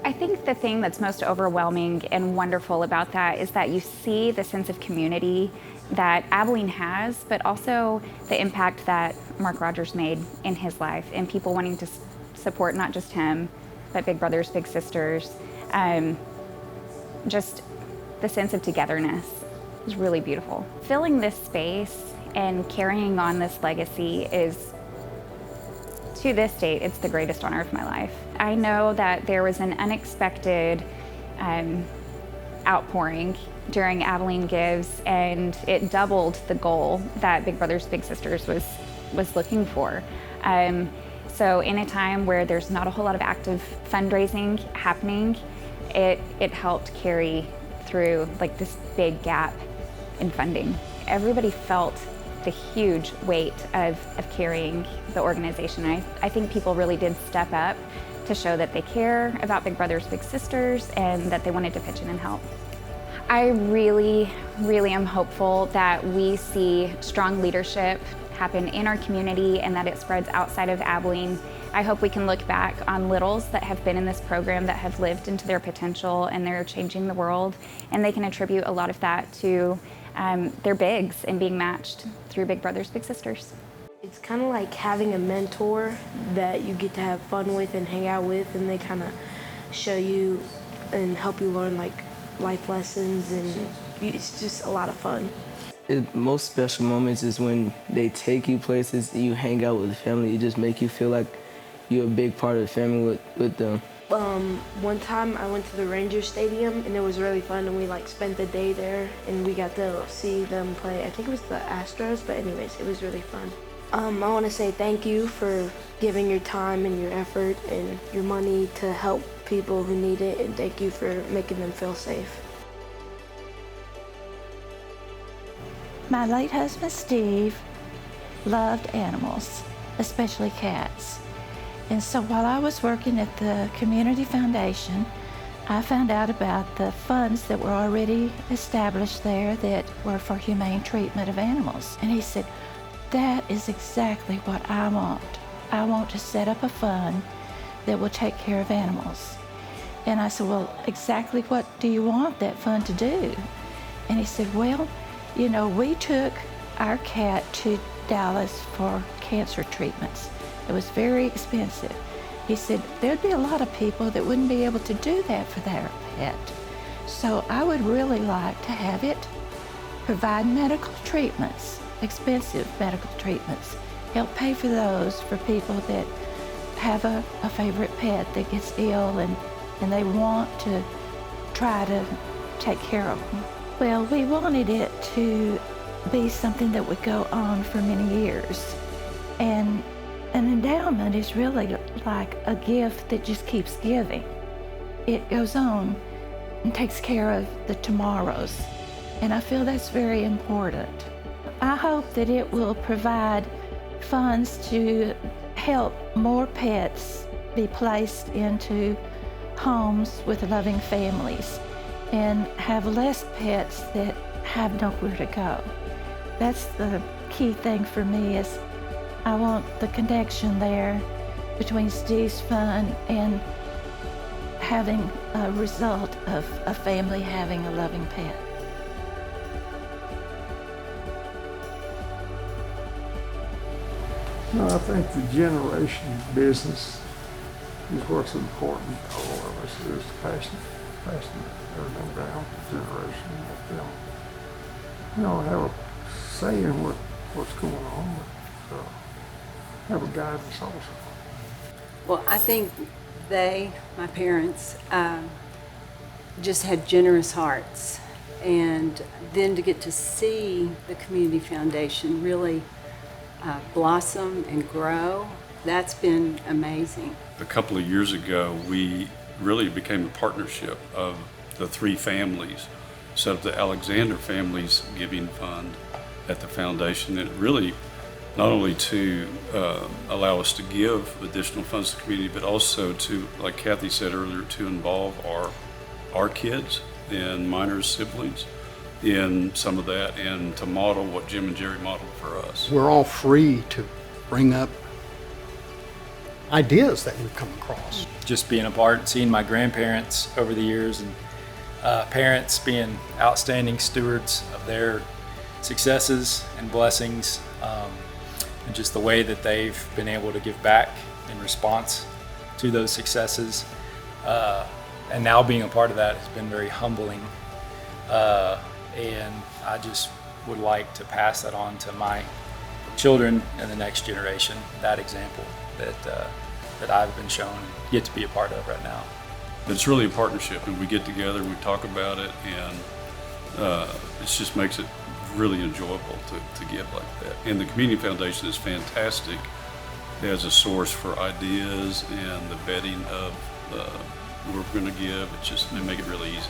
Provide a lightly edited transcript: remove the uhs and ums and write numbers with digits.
I think the thing that's most overwhelming and wonderful about that is that you see the sense of community that Abilene has, but also the impact that Mark Rogers made in his life and people wanting to support not just him, but big brothers, big sisters. Just the sense of togetherness is really beautiful. Filling this space and carrying on this legacy is, to this date, it's the greatest honor of my life. I know that there was an unexpected outpouring during Abilene Gives, and it doubled the goal that Big Brothers Big Sisters was looking for. So in a time where there's not a whole lot of active fundraising happening, it helped carry through like this big gap in funding. Everybody felt the huge weight of carrying the organization. I think people really did step up to show that they care about Big Brothers Big Sisters and that they wanted to pitch in and help. I really, really am hopeful that we see strong leadership happen in our community and that it spreads outside of Abilene. I hope we can look back on littles that have been in this program that have lived into their potential and they're changing the world, and they can attribute a lot of that to their bigs and being matched through Big Brothers Big Sisters. It's kind of like having a mentor that you get to have fun with and hang out with, and they kind of show you and help you learn like life lessons, and it's just a lot of fun. The most special moments is when they take you places, you hang out with the family, it just make you feel like you're a big part of the family with them. One time I went to the Rangers Stadium and it was really fun, and we like spent the day there and we got to see them play. I think it was the Astros, but anyways, it was really fun. I want to say thank you for giving your time and your effort and your money to help people who need it, and thank you for making them feel safe. My late husband, Steve, loved animals, especially cats. And so while I was working at the Community Foundation, I found out about the funds that were already established there that were for humane treatment of animals. And he said, that is exactly what I want. I want to set up a fund that will take care of animals. And I said, well, exactly what do you want that fund to do? And he said, well, you know, we took our cat to Dallas for cancer treatments. It was very expensive. He said, there'd be a lot of people that wouldn't be able to do that for their pet. So I would really like to have it provide medical treatments, expensive medical treatments, help pay for those for people that have a favorite pet that gets ill and they want to try to take care of them. Well, we wanted it to be something that would go on for many years. And an endowment is really like a gift that just keeps giving. It goes on and takes care of the tomorrows. And I feel that's very important. I hope that it will provide funds to help more pets be placed into homes with loving families and have less pets that have nowhere to go. That's the key thing for me, is I want the connection there between Steve's fund and having a result of a family having a loving pet. No, I think the generation business is what's important to all of us, is passion, everything down, generation, let them, you know, have a say in what's going on, but have a guidance also. Well, I think my parents, just had generous hearts, and then to get to see the Community Foundation really blossom and grow, that's been amazing. A couple of years ago, we really became a partnership of the three families, set up the Alexander Families Giving Fund at the foundation. It really not only to allow us to give additional funds to the community, but also to, like Kathy said earlier, to involve our kids and Minor's siblings in some of that, and to model what Jim and Jerry modeled for us. We're all free to bring up ideas that we've come across. Just being a part, seeing my grandparents over the years, and parents being outstanding stewards of their successes and blessings, and just the way that they've been able to give back in response to those successes. And now being a part of that has been very humbling. And I just would like to pass that on to my children and the next generation, that example that I've been shown and get to be a part of right now. It's really a partnership, and we get together, we talk about it, and it just makes it really enjoyable to give like that. And the Community Foundation is fantastic as a source for ideas and the vetting of who we're going to give. They make it really easy.